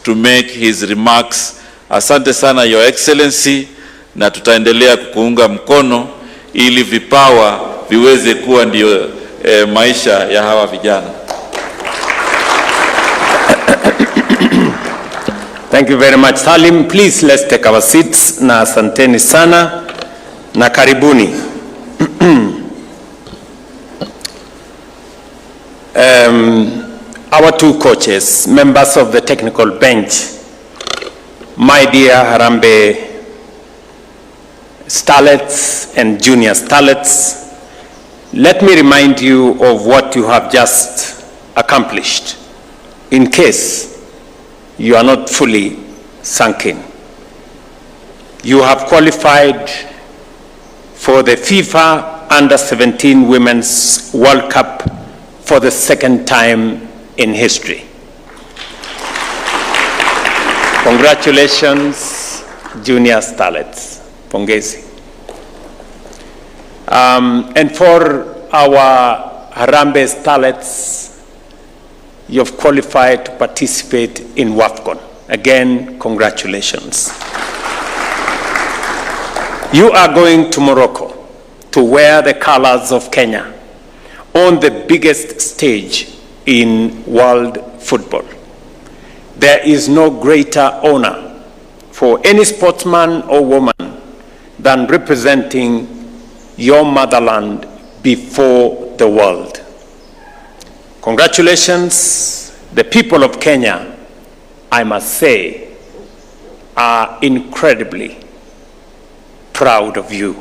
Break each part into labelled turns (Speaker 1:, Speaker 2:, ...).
Speaker 1: to make his remarks. Asante sana Your Excellency, na tutaendelea kukuunga mkono ili vipawa viweze kuwa ndio maisha ya hawa vijana.
Speaker 2: Thank you very much, Salim. Please, let's take our seats. Na asanteni sana na karibuni. Our two coaches, members of the technical bench, my dear Harambee Starlets and Junior Starlets, let me remind you of what you have just accomplished, in case you are not fully sunk in. You have qualified for the FIFA Under-17 Women's World Cup for the second time in history. Congratulations, Junior Starlets. Pongezi. And for our Harambee Starlets, you've qualified to participate in WAFCON. Again, congratulations. You are going to Morocco to wear the colors of Kenya on the biggest stage in world football. There is no greater honor for any sportsman or woman than representing your motherland before the world. Congratulations. The people of Kenya, I must say, are incredibly proud of you.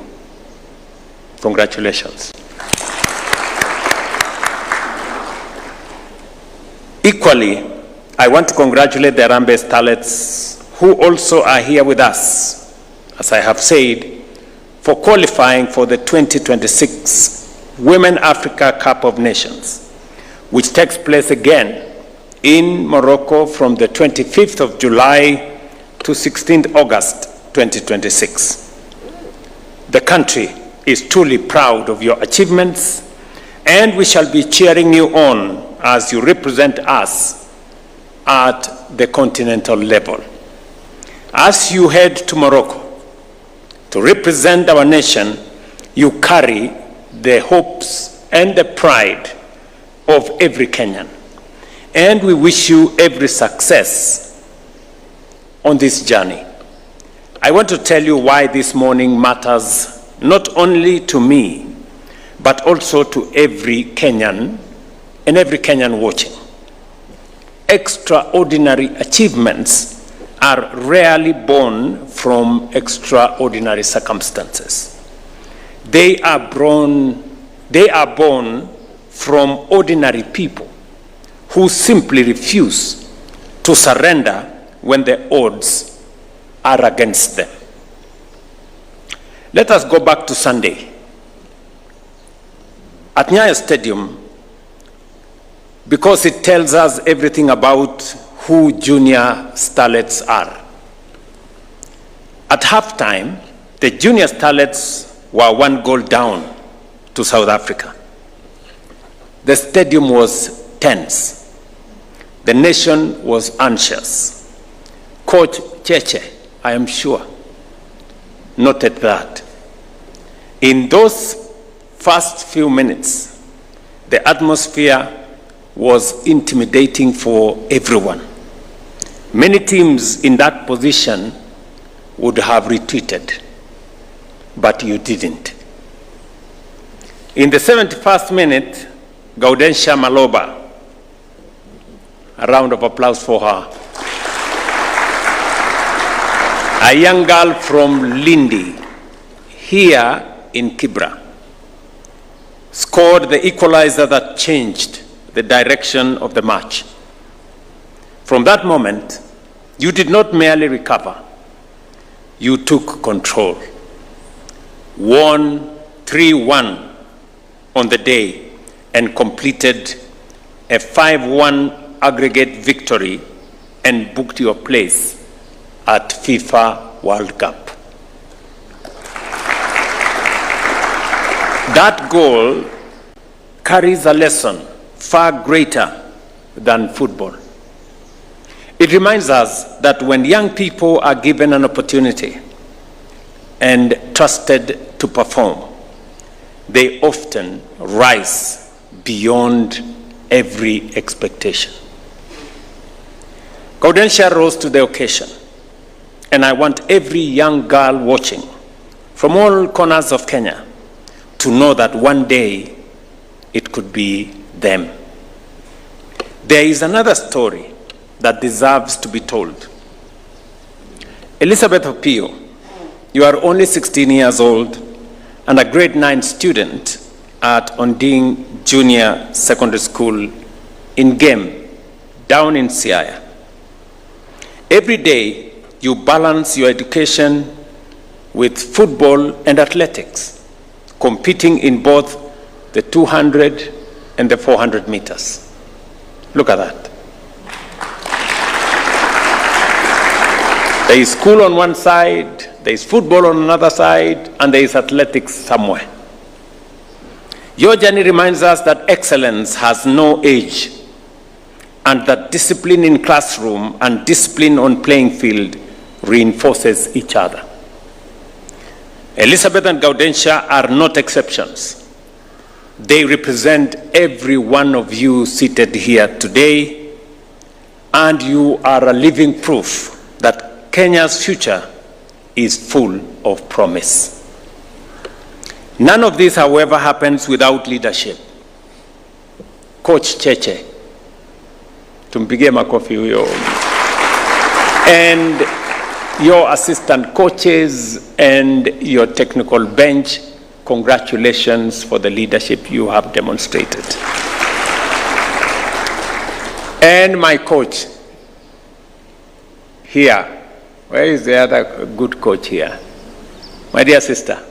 Speaker 2: Congratulations. Equally, I want to congratulate the Harambee Starlets who also are here with us, as I have said, for qualifying for the 2026 Women Africa Cup of Nations, which takes place again in Morocco from the 25th of July to 16th August 2026. The country is truly proud of your achievements, and we shall be cheering you on as you represent us at the continental level. As you head to Morocco to represent our nation, you carry the hopes and the pride of every Kenyan. And we wish you every success on this journey. I want to tell you why this morning matters not only to me, but also to every Kenyan and every Kenyan watching. Extraordinary achievements are rarely born from extraordinary circumstances. They are born from ordinary people who simply refuse to surrender when the odds are against them. Let us go back to Sunday. At Nyayo Stadium, because it tells us everything about who Junior Starlets are. At halftime, the Junior Starlets were 1 goal down to South Africa. The stadium was tense. The nation was anxious. Coach Cheche, I am sure, noted that. In those first few minutes, the atmosphere was intimidating for everyone. Many teams in that position would have retreated, but you didn't. In the 71st minute, Gaudensia Maloba, a round of applause for her, a young girl from Lindi, here in Kibra, scored the equalizer that changed the direction of the match. From that moment, you did not merely recover, you took control. Won 3-1 on the day and completed a 5-1 aggregate victory and booked your place at FIFA World Cup. That goal carries a lesson far greater than football. It reminds us that when young people are given an opportunity and trusted to perform, they often rise beyond every expectation. Gaudentia rose to the occasion, and I want every young girl watching from all corners of Kenya to know that one day it could be them. There is another story that deserves to be told. Elizabeth Opio, you are only 16 years old and a grade 9 student at Onding Junior Secondary School in Gem, down in Siaya. Every day, you balance your education with football and athletics, competing in both the 200 and the 400 meters. Look at that. There is school on one side, there is football on another side, and there is athletics somewhere. Your journey reminds us that excellence has no age, and that discipline in classroom and discipline on playing field reinforces each other. Elizabeth and Gaudentia are not exceptions. They represent every one of you seated here today, and you are a living proof that Kenya's future is full of promise. None of this, however, happens without leadership. Coach Cheche, tumpigie makofi huyo, and your assistant coaches and your technical bench, congratulations for the leadership you have demonstrated. And my coach here, where is the other good coach here? My dear sister,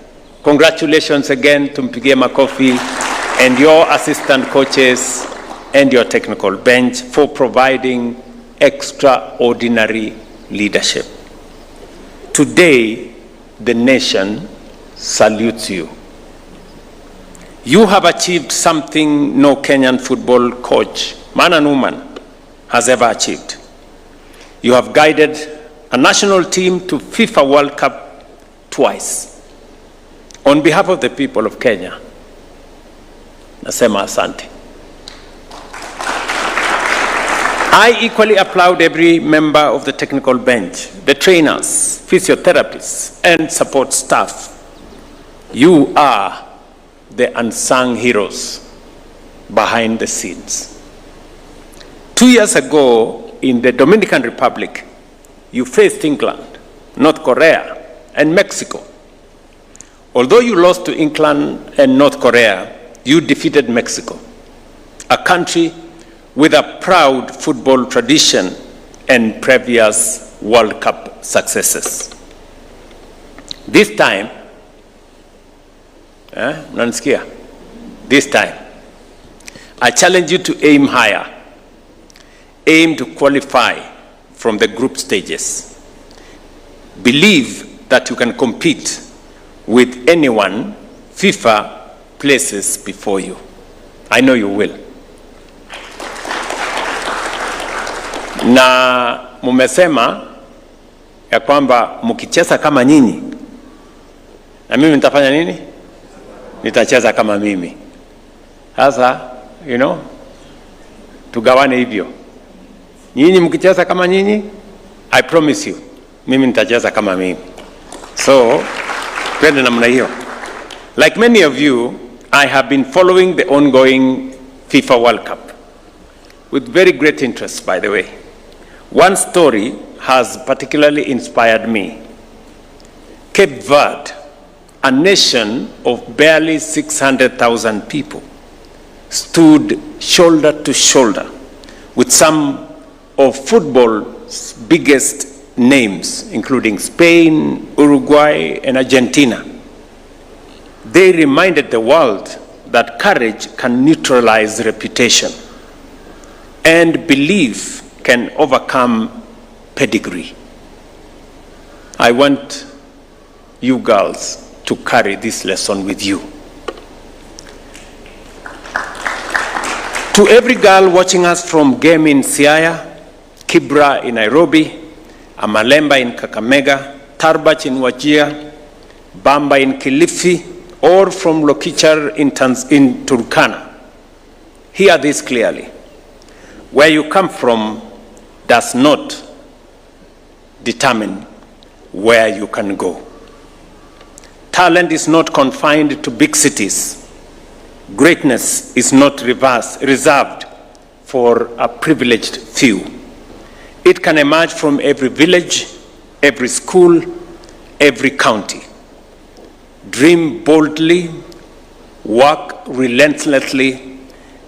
Speaker 2: congratulations again, tumpigie makofi, and your assistant coaches and your technical bench for providing extraordinary leadership. Today, the nation salutes you. You have achieved something no Kenyan football coach, man and woman, has ever achieved. You have guided a national team to FIFA World Cup twice. On behalf of the people of Kenya, nasema asante. I equally applaud every member of the technical bench, the trainers, physiotherapists, and support staff. You are the unsung heroes behind the scenes. 2 years ago, in the Dominican Republic, you faced England, North Korea, and Mexico. Although you lost to England and North Korea, you defeated Mexico, a country with a proud football tradition and previous World Cup successes. This time, this time, I challenge you to aim higher. Aim to qualify from the group stages. Believe that you can compete with anyone FIFA places before you. I know you will. Na mumesema ya kwamba mkicheza kama nyinyi, na mimi nitafanya nini? Nitacheza kama mimi. Sasa, tugawane hivyo. Nyinyi mkicheza kama nyinyi, I promise you, mimi nitacheza kama mimi. So, twende namna hiyo. Like many of you, I have been following the ongoing FIFA World Cup with very great interest, by the way. One story has particularly inspired me. Cape Verde, a nation of barely 600,000 people, stood shoulder to shoulder with some of football's biggest names, including Spain, Uruguay, and Argentina. They reminded the world that courage can neutralize reputation and belief can overcome pedigree. I want you girls to carry this lesson with you. To every girl watching us from Game in Siaya, Kibra in Nairobi, Amalemba in Kakamega, Tarbach in Wajir, Bamba in Kilifi, or from Lokichar in Turkana. Hear this clearly. Where you come from does not determine where you can go. Talent is not confined to big cities. Greatness is not reserved for a privileged few. It can emerge from every village, every school, every county. Dream boldly, work relentlessly,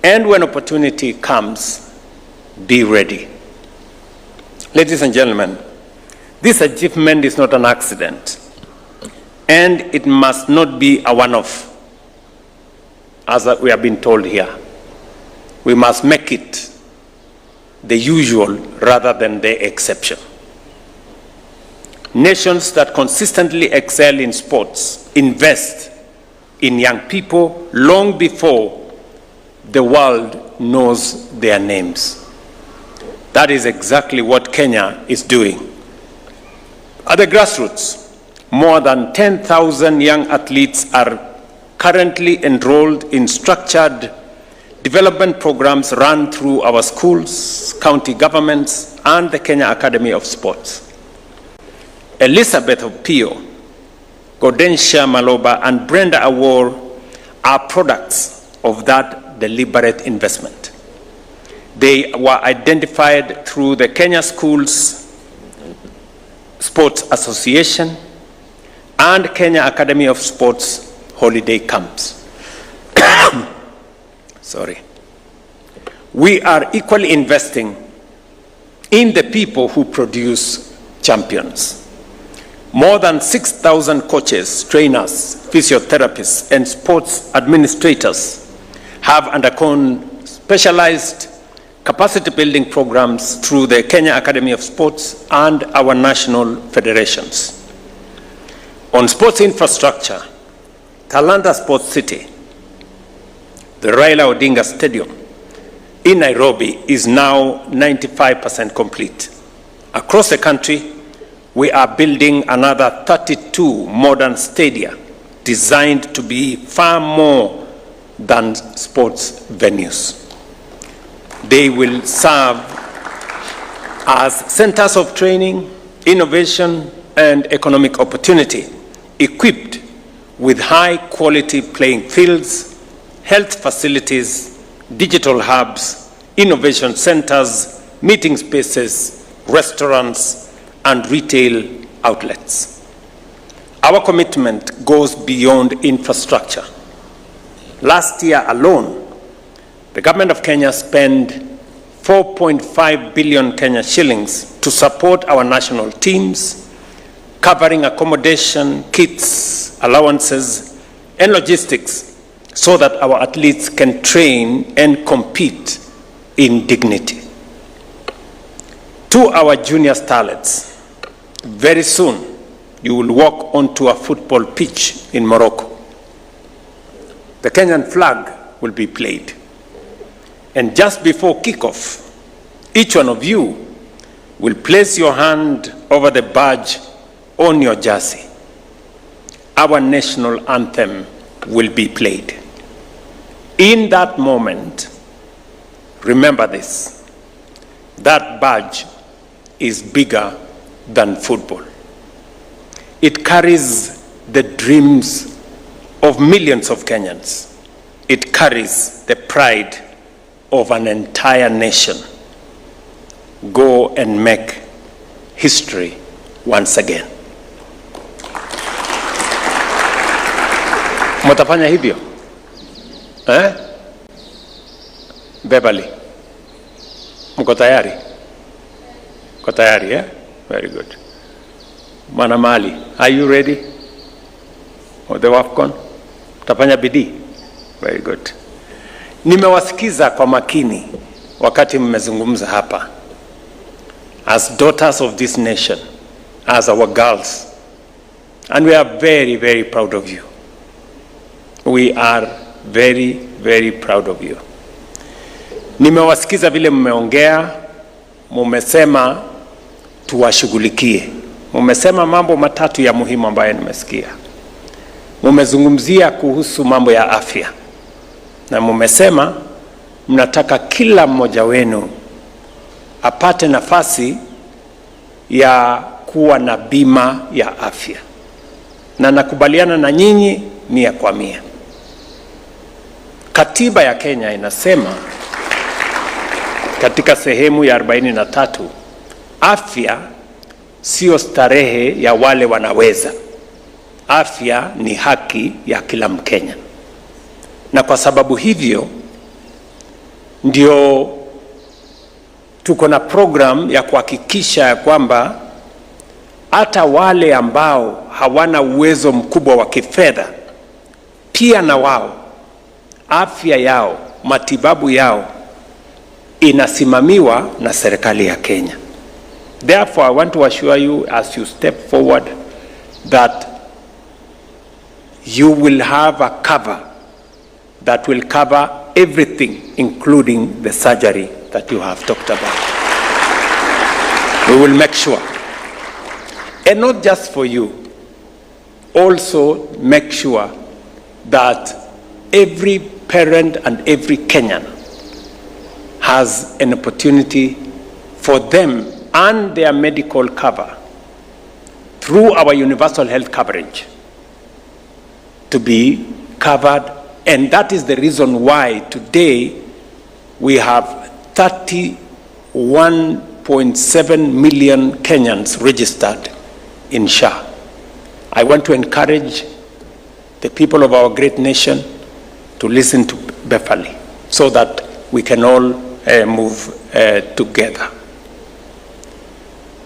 Speaker 2: and when opportunity comes, be ready. Ladies and gentlemen, this achievement is not an accident, and it must not be a one-off, as we have been told here. We must make it the usual rather than the exception. Nations that consistently excel in sports invest in young people long before the world knows their names. That is exactly what Kenya is doing. At the grassroots, more than 10,000 young athletes are currently enrolled in structured development programs run through our schools, county governments, and the Kenya Academy of Sports. Elizabeth Opio, Godensia Maloba, and Brenda Awor are products of that deliberate investment. They were identified through the Kenya Schools Sports Association and Kenya Academy of Sports holiday camps. Sorry. We are equally investing in the people who produce champions. More than 6,000 coaches, trainers, physiotherapists, and sports administrators have undergone specialized capacity building programs through the Kenya Academy of Sports and our national federations. On sports infrastructure, Talanta Sports City, the Raila Odinga Stadium in Nairobi is now 95% complete. Across the country, we are building another 32 modern stadia designed to be far more than sports venues. They will serve as centers of training, innovation, and economic opportunity, equipped with high-quality playing fields, health facilities, digital hubs, innovation centers, meeting spaces, restaurants, and retail outlets. Our commitment goes beyond infrastructure. Last year alone, the government of Kenya spent 4.5 billion Kenya shillings to support our national teams, covering accommodation, kits, allowances, and logistics so that our athletes can train and compete in dignity. To our junior starlets, very soon you will walk onto a football pitch in Morocco. The Kenyan flag will be played. And just before kickoff, each one of you will place your hand over the badge on your jersey. Our national anthem will be played. In that moment, remember this, that badge is bigger than football. It carries the dreams of millions of Kenyans. It carries the pride of an entire nation. Go and make history once again. Mtafanya hivyo? Beverly, mko tayari? Mko tayari, eh? Very good. Manamali, are you ready? Or the WAFCON? Mtafanya bidii? Very good. Nimewasikiza kwa makini wakati mmezungumza hapa. As daughters of this nation, as our girls, and we are very, very proud of you. We are very, very proud of you. Nimewasikiza vile mmeongea, mumesema tuwashughulikie. Mumesema mambo matatu ya muhimu ambayo nimesikia. Mumezungumzia kuhusu mambo ya afya, na mumesema mnataka kila mmoja wenu apate nafasi ya kuwa na bima ya afya, na nakubaliana na nyinyi 100%. Katiba ya Kenya inasema katika sehemu ya 43, afya sio starehe ya wale wanaweza. Afya ni haki ya kila Mkenya, na kwa sababu hivyo ndio tuko na program ya kuhakikisha kwamba hata wale ambao hawana uwezo mkubwa wa kifedha pia na wao afya yao, matibabu yao inasimamiwa na serikali ya Kenya. Therefore, I want to assure you as you step forward that you will have a cover that will cover everything, including the surgery that you have talked about. We will make sure. And not just for you, also make sure that every parent and every Kenyan has an opportunity for them and their medical cover through our universal health coverage to be covered. And that is the reason why today we have 31.7 million Kenyans registered in SHA. I want to encourage the people of our great nation to listen to Beverly so that we can all move together.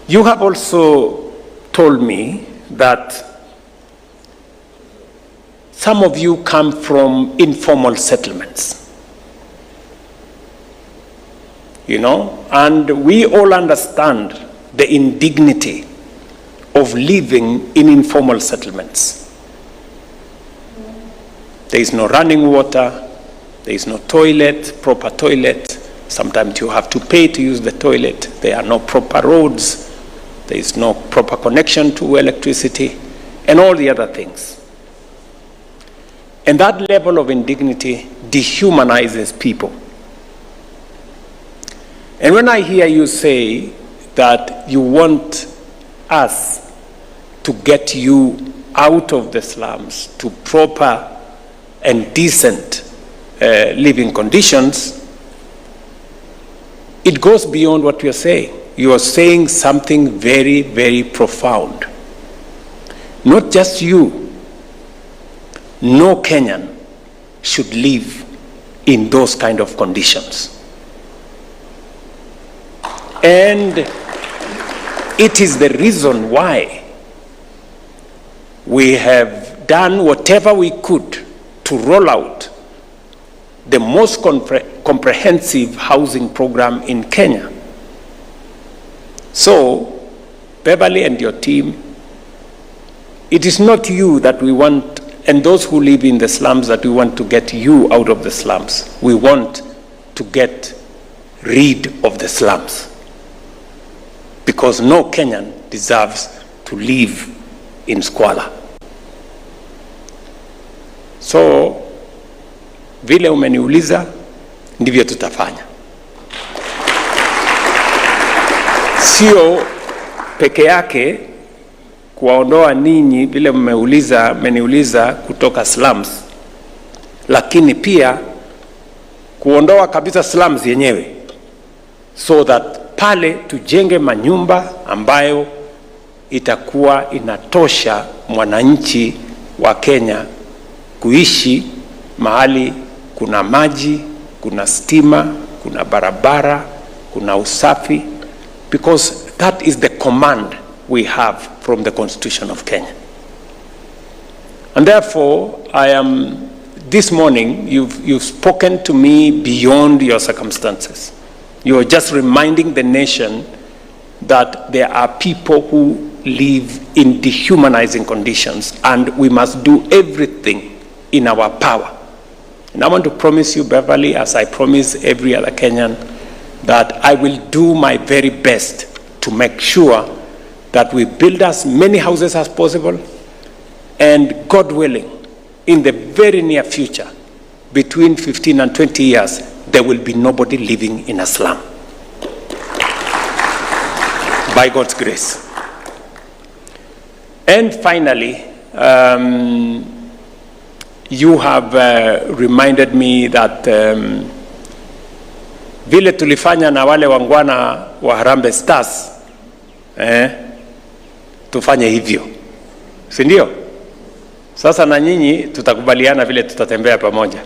Speaker 2: You have also told me that some of you come from informal settlements, you know, and we all understand the indignity of living in informal settlements. There is no running water, there is no toilet, proper toilet. Sometimes you have to pay to use the toilet. There are no proper roads, there is no proper connection to electricity, and all the other things. And that level of indignity dehumanizes people. And when I hear you say that you want us to get you out of the slums to proper and decent living conditions, it goes beyond what you're saying. You are saying something very, very profound. Not just you, no Kenyan should live in those kind of conditions. And it is the reason why we have done whatever we could to roll out the most comprehensive housing program in Kenya. So, Beverly and your team, it is not you that we want, and those who live in the slums, that we want to get you out of the slums. We want to get rid of the slums, because no Kenyan deserves to live in squalor. So, vile umeniuliza, ndivyo tutafanya. Sio peke yake kuwaondoa ninyi vile mmeniuliza kutoka slums, lakini pia kuondoa kabisa slums yenyewe, so that pale tujenge manyumba ambayo itakuwa inatosha mwananchi wa Kenya kuishi mahali kuna maji, kuna stima, kuna barabara, kuna usafi, because that is the command we have from the Constitution of Kenya. And therefore, this morning, you've spoken to me beyond your circumstances. You are just reminding the nation that there are people who live in dehumanizing conditions, and we must do everything in our power. And I want to promise you, Beverly, as I promise every other Kenyan, that I will do my very best to make sure that we build as many houses as possible, and God willing, in the very near future, between 15 and 20 years, there will be nobody living in a slum. By God's grace. And finally, you have reminded me that vile tulifanya na wale wangwana wa Harambee Stars, tufanye hivyo, si ndio? Sasa na nyinyi tutakubaliana vile tutatembea pamoja,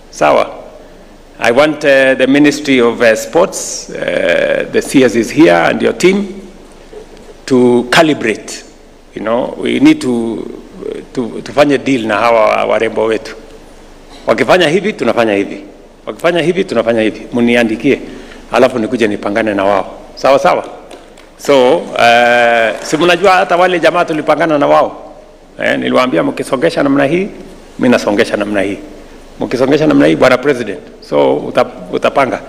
Speaker 2: sawa? I want the Ministry of Sports, the CS is here, and your team to calibrate. You know, we need to tufanye deal na hawa warembo wetu. Wakifanya hivi tunafanya hivi, wakifanya hivi tunafanya hivi. Muniandikie, alafu nikuje nipangane na wao, sawa sawa? So si mnajua hata wale jamaa tulipangana na wao, niliwaambia mkisongesha namna hii, mimi nasongesha namna hii, mkisongesha namna hii, bwana president, so utapanga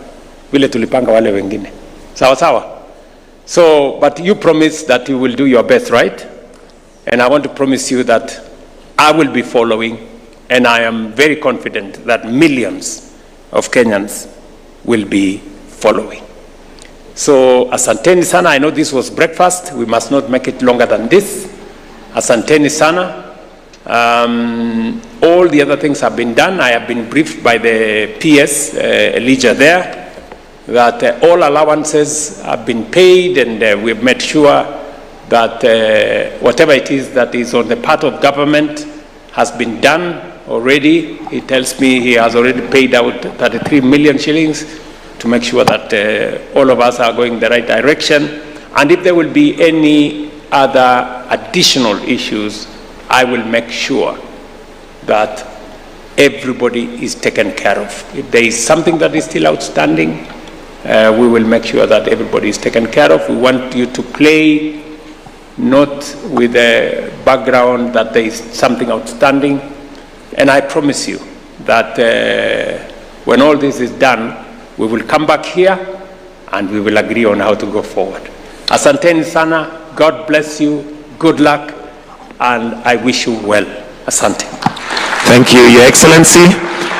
Speaker 2: vile tulipanga wale wengine, sawa sawa? So but you promise that you will do your best, right? And I want to promise you that I will be following, and I am very confident that millions of Kenyans will be following. So asanteni sana. I know this was breakfast. We must not make it longer than this. Asanteni sana. All the other things have been done. I have been briefed by the PS, Elijah there, that all allowances have been paid, and we've made sure that whatever it is that is on the part of government has been done already. He tells me he has already paid out 33 million shillings to make sure that all of us are going the right direction. And if there will be any other additional issues, I will make sure that everybody is taken care of. If there is something that is still outstanding, we will make sure that everybody is taken care of. We want you to play not with a background that there is something outstanding. And I promise you that when all this is done, we will come back here and we will agree on how to go forward. Asanteni sana, God bless you, good luck, and I wish you well. Asante.
Speaker 3: Thank you, Your Excellency.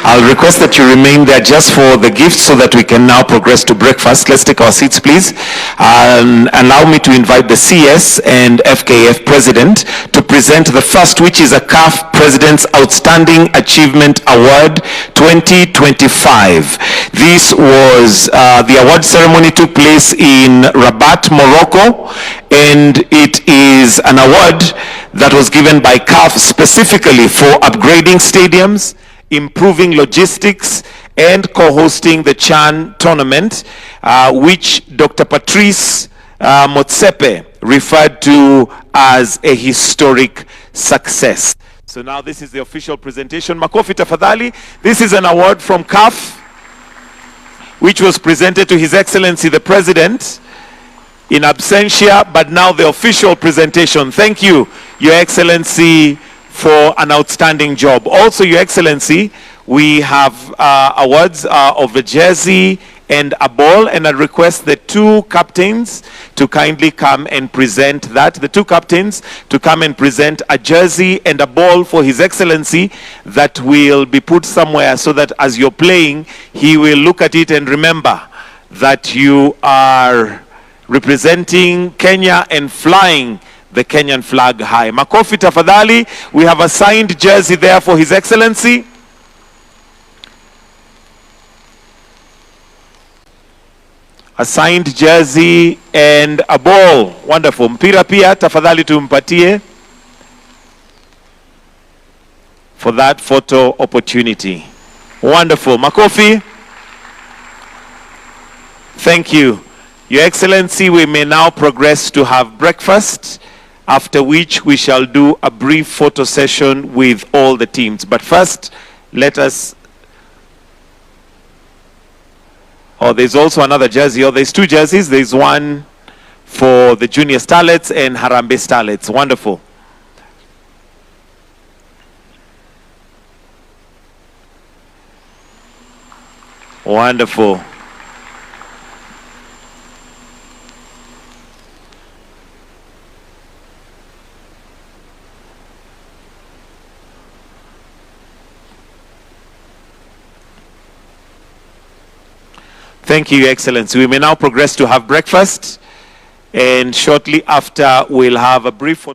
Speaker 3: I'll request that you remain there just for the gifts so that we can now progress to breakfast. Let's take our seats, please. Allow me to invite the CS and FKF President to present the first, which is a CAF President's Outstanding Achievement Award 2025. This was, the award ceremony took place in Rabat, Morocco, and it is an award that was given by CAF specifically for upgrading stadiums, improving logistics, and co-hosting the CHAN tournament, which Dr. Patrice Motsepe referred to as a historic success. So now this is the official presentation. Makofi tafadhali. This is an award from CAF, which was presented to His Excellency the President in absentia, but now the official presentation. Thank you, Your Excellency, for an outstanding job. Also, Your Excellency, we have awards of a jersey and a ball, and I request the two captains to kindly come and present that. The two captains to come and present a jersey and a ball for His Excellency that will be put somewhere so that as you're playing, he will look at it and remember that you are representing Kenya and flying the Kenyan flag high. Makofi tafadhali. We have a signed jersey there for His Excellency. A signed jersey and a ball. Wonderful. Mpira pia tafadhali tumpatie for that photo opportunity. Wonderful. Makofi. Thank you. Your Excellency, we may now progress to have breakfast, after which we shall do a brief photo session with all the teams. But first, let us... Oh, there's also another jersey. Oh, there's two jerseys. There's one for the Junior Starlets and Harambee Starlets. Wonderful. Wonderful. Thank you, Your Excellency. We may now progress to have breakfast, and shortly after we'll have a brief